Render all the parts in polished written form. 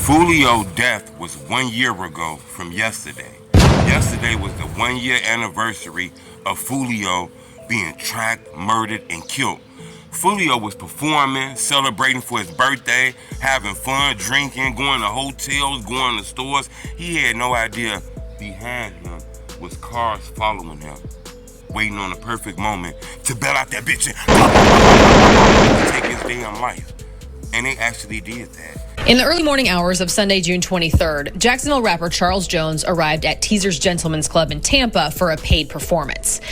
Foolio's death was 1 year ago from yesterday. Yesterday was the 1 year anniversary of Foolio being tracked, murdered, and killed. Foolio was performing, celebrating for his birthday, having fun, drinking, going to hotels, going to stores. He had no idea behind him was cars following him, waiting on the perfect moment to bail out that bitch and take his damn life. And they actually did that. In the early morning hours of Sunday, June 23rd, Jacksonville rapper Charles Jones arrived at Teaser's Gentlemen's Club in Tampa for a paid performance.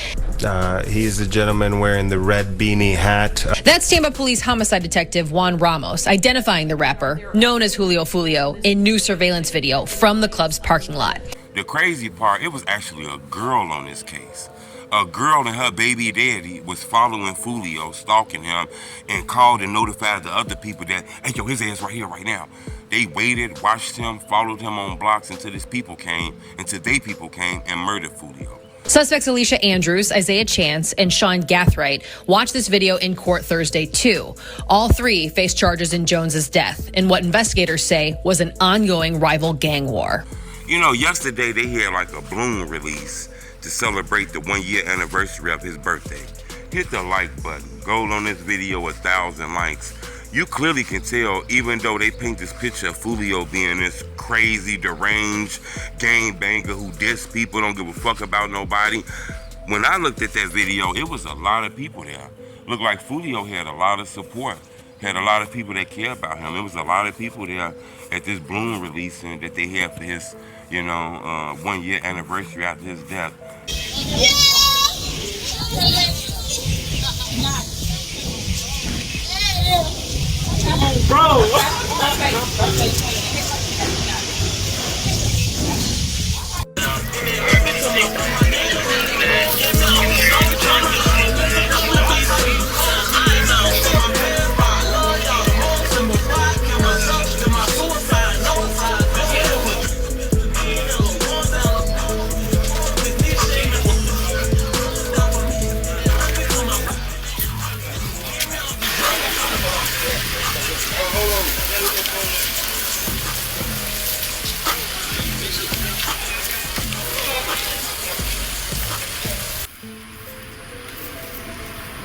He is the gentleman wearing the red beanie hat. That's Tampa Police Homicide Detective Juan Ramos identifying the rapper, known as Julio Foolio, in new surveillance video from the club's parking lot. The crazy part, it was actually a girl on this case. A girl and her baby daddy was following Foolio, stalking him, and called and notified the other people that, hey, yo, his ass right here, right now. They waited, watched him, followed him on blocks until they people came and murdered Foolio. Suspects Alicia Andrews, Isaiah Chance, and Sean Gathright watched this video in court Thursday, too. All three faced charges in Jones's death in what investigators say was an ongoing rival gang war. You know, yesterday they had like a balloon release to celebrate the 1 year anniversary of his birthday. Hit the like button. Go on this video 1,000 likes. You clearly can tell, even though they paint this picture of Foolio being this crazy, deranged gangbanger who diss people, don't give a fuck about nobody. When I looked at that video, it was a lot of people there. Looked like Foolio had a lot of support, had a lot of people that care about him. It was a lot of people there at this balloon releasing that they had for his, 1 year anniversary after his death. Bro!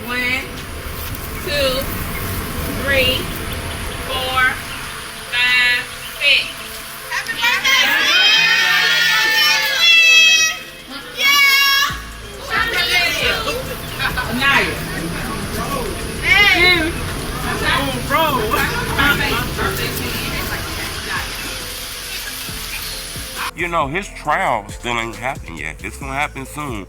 One, two, three, four, five, six. Happy birthday! Yeah! Happy birthday! Naya. Hey! You know, his trial still ain't happened yet. It's gonna happen soon.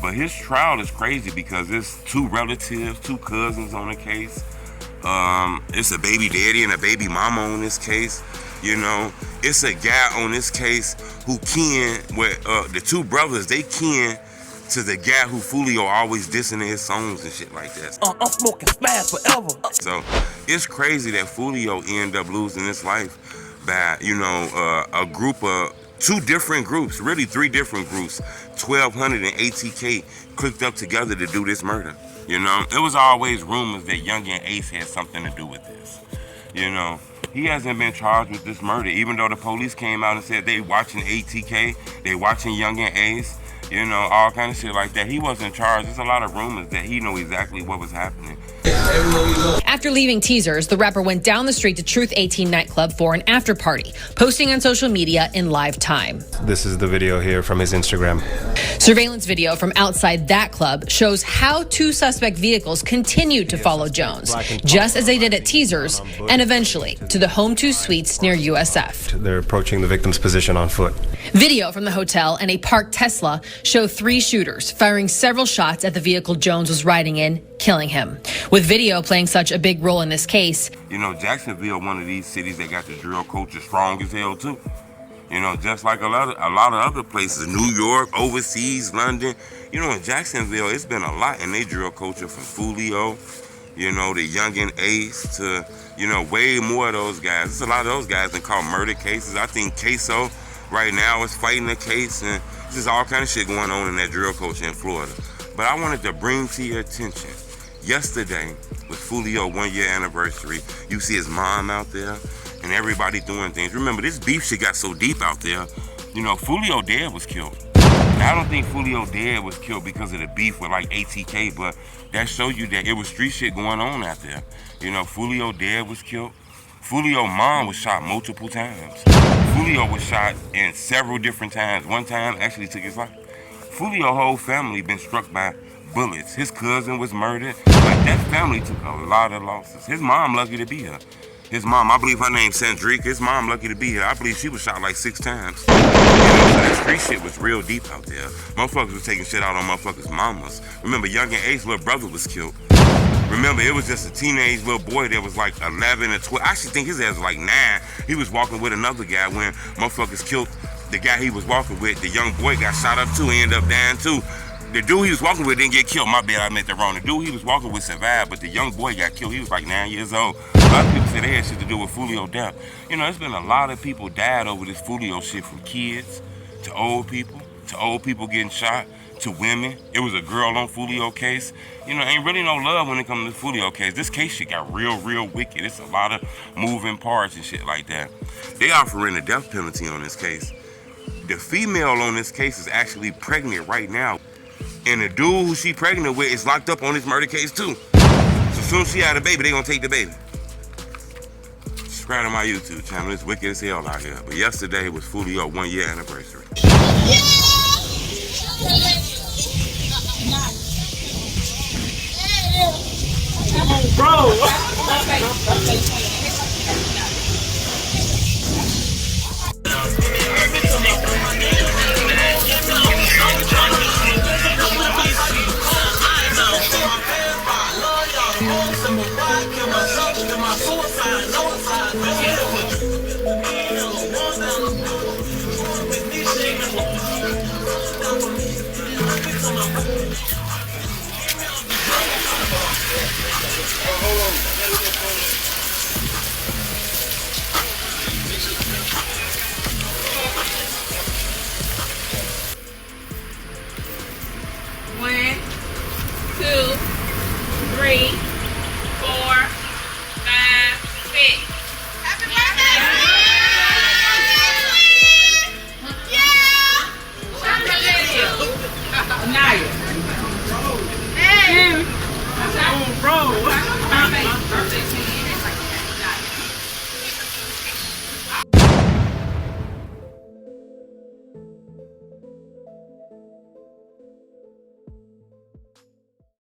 But his trial is crazy because there's two relatives, two cousins on the case. It's a baby daddy and a baby mama on this case. You know, it's a guy on this case who the two brothers, they kin to the guy who Foolio always dissing in his songs and shit like that. I'm smoking fast forever. So it's crazy that Foolio ended up losing his life by, a group of two different groups, really three different groups, 1,200 and ATK clicked up together to do this murder. You know, it was always rumors that Young and Ace had something to do with this. You know, he hasn't been charged with this murder, even though the police came out and said they watching ATK, they watching Young and Ace, all kind of shit like that. He wasn't charged. There's a lot of rumors that he knew exactly what was happening. After leaving Teasers, the rapper went down the street to Truth 18 nightclub for an after party, posting on social media in live time. This is the video here from his Instagram. Surveillance video from outside that club shows how two suspect vehicles continued to follow Jones, just as they did at Teasers, and eventually to the Home 2 suites near USF. They're approaching the victim's position on foot. Video from the hotel and a parked Tesla show three shooters firing several shots at the vehicle Jones was riding in, killing him. With video playing such a big role in this case. Jacksonville, one of these cities that got the drill culture strong as hell too. Just like a lot of other places, New York, overseas, London. In Jacksonville, it's been a lot in their drill culture from Foolio, the Young and Ace to, way more of those guys. There's a lot of those guys that call murder cases. I think Queso right now is fighting a case, and there's all kind of shit going on in that drill culture in Florida. But I wanted to bring to your attention, yesterday was Foolio 1 year anniversary. You see his mom out there. and everybody doing things. Remember, this beef shit got so deep out there. You know, Foolio Dead was killed. Now, I don't think Foolio Dead was killed because of the beef with like ATK, but that shows you that it was street shit going on out there. You know, Foolio Dead was killed. Foolio mom was shot multiple times. Foolio was shot in several different times. One time actually took his life. Foolio whole family been struck by bullets. His cousin was murdered. Like, that family took a lot of losses. His mom lucky to be here. His mom, I believe her name's Sandrika. His mom lucky to be here. I believe she was shot like 6 times. You know, so that street shit was real deep out there. Motherfuckers was taking shit out on motherfuckers' mamas. Remember, Young and A's little brother was killed. Remember, it was just a teenage little boy that was like 11 or 12. I actually think his ass was like 9. He was walking with another guy when motherfuckers killed the guy he was walking with. The young boy got shot up too. He ended up dying too. The dude he was walking with didn't get killed. My bad, I meant that wrong. The dude he was walking with survived, but the young boy got killed. He was like 9 years old. A lot of people say they had shit to do with Foolio death. You know, there's been a lot of people died over this Foolio shit, from kids to old people getting shot, to women. It was a girl on Foolio case. You know, ain't really no love when it comes to the Foolio case. This case shit got real wicked. It's a lot of moving parts and shit like that. They offering the death penalty on this case. The female on this case is actually pregnant right now. And the dude who she pregnant with is locked up on this murder case too. So as soon as she had a baby, they gonna take the baby. Subscribe to my YouTube channel. It's wicked as hell out here. But yesterday was Foolio 1 year anniversary. Bro.